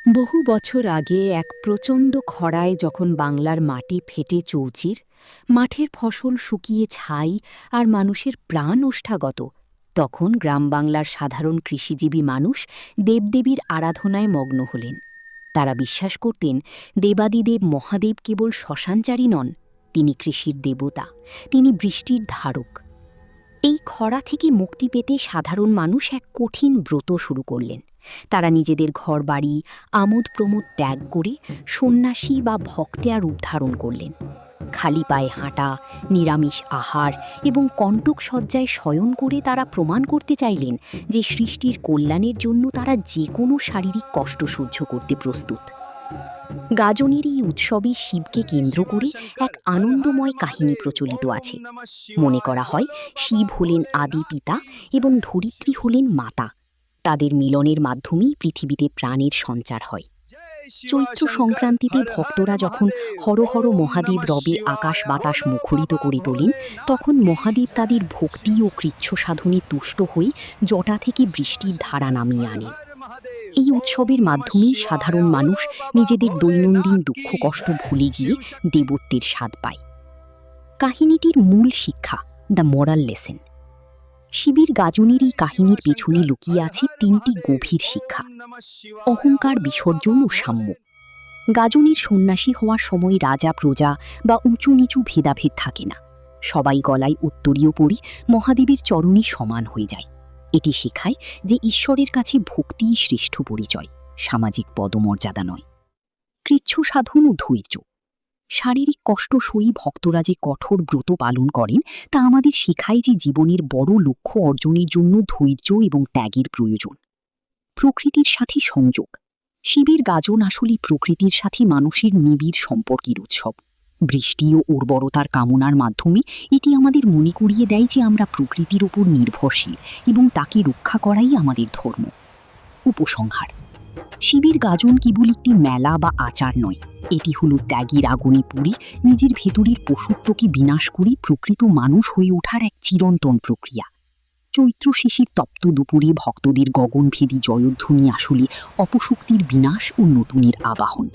বহু বছর আগে এক প্রচণ্ড খরায় যখন বাংলার মাটি ফেটে চৌচির, মাঠের ফসল শুকিয়ে ছাই আর মানুষের প্রাণ ওষ্ঠাগত, তখন গ্রাম বাংলার সাধারণ কৃষিজীবী মানুষ দেবদেবীর আরাধনায় মগ্ন হলেন। তারা বিশ্বাস করতেন দেবাদিদেব মহাদেব কেবল শ্মশানচারী নন, তিনি কৃষির দেবতা, তিনি বৃষ্টির ধারক। এই খরা থেকে মুক্তি পেতে সাধারণ মানুষ এক কঠিন ব্রত শুরু করলেন। তারা নিজেদের ঘরবাড়ি আমোদ প্রমোদ ত্যাগ করে সন্ন্যাসী বা ভক্তেয়া রূপ ধারণ করলেন। খালি পায়ে হাঁটা, নিরামিষ আহার এবং কণ্টক শয্যায় শয়ন করে তারা প্রমাণ করতে চাইলেন যে সৃষ্টির কল্যাণের জন্য তারা যে কোনো শারীরিক কষ্ট সহ্য করতে প্রস্তুত। গাজনের এই উৎসবে শিবকে কেন্দ্র করে এক আনন্দময় কাহিনী প্রচলিত আছে। মনে করা হয় শিব হলেন আদি পিতা এবং ধরিত্রী হলেন মাতা। তাদের মিলনের মাধ্যমেই পৃথিবীতে প্রাণের সঞ্চার হয়। চৈত্র সংক্রান্তিতে ভক্তরা যখন হর হর মহাদেব রবে আকাশ বাতাস মুখরিত করে তোলেন, তখন মহাদেব তাদের ভক্তি ও কৃচ্ছ সাধনে তুষ্ট হয়ে জটা থেকে বৃষ্টির ধারা নামিয়ে আনেন। এই উৎসবের মাধ্যমেই সাধারণ মানুষ নিজেদের দৈনন্দিন দুঃখ কষ্ট ভুলে গিয়ে দেবত্বের স্বাদ পায়। কাহিনীটির মূল শিক্ষা, দ্য মোরাল লেসেন। শিবের গাজনের এই কাহিনীর পেছনে লুকিয়ে আছে তিনটি গভীর শিক্ষা: অহংকার বিসর্জন ও সাম্য। গাজনের সন্ন্যাসী হওয়ার সময় রাজা প্রজা বা উঁচু নিচু ভেদাভেদ থাকে না, সবাই গলায় উত্তরীয় পরি মহাদেবের চরণে সমান হয়ে যায়। এটি শেখায় যে ঈশ্বরের কাছে ভক্তিই শ্রেষ্ঠ পরিচয়, সামাজিক পদমর্যাদা নয়। কৃচ্ছ সাধন ও ধৈর্য। শারীরিক কষ্ট সই ভক্তরা যে কঠোর ব্রত পালন করেন তা আমাদের শেখায় যে জীবনের বড় লক্ষ্য অর্জনের জন্য ধৈর্য এবং ত্যাগের প্রয়োজন। প্রকৃতির সাথে সংযোগ। শিবের গাজন আসলে প্রকৃতির সাথে মানুষের নিবিড় সম্পর্কের উৎসব। বৃষ্টি ও উর্বরতার কামনার মাধ্যমে এটি আমাদের মনে করিয়ে দেয় যে আমরা প্রকৃতির উপর নির্ভরশীল এবং তাকে রক্ষা করাই আমাদের ধর্ম। উপসংহার: শিবের গাজন কেবল একটি মেলা বা আচার নয়, এটি হলো ত্যাগের আগুনে পুড়ে নিজের ভেতরের পশুত্বকে বিনাশ করে প্রকৃত মানুষ হয়ে ওঠার এক চিরন্তন প্রক্রিয়া। চৈত্র শেষের তপ্ত দুপুরে ভক্তদের গগনভেদী জয়ধ্বনি আসলে অপশক্তির বিনাশ ও নতুনের আবাহন।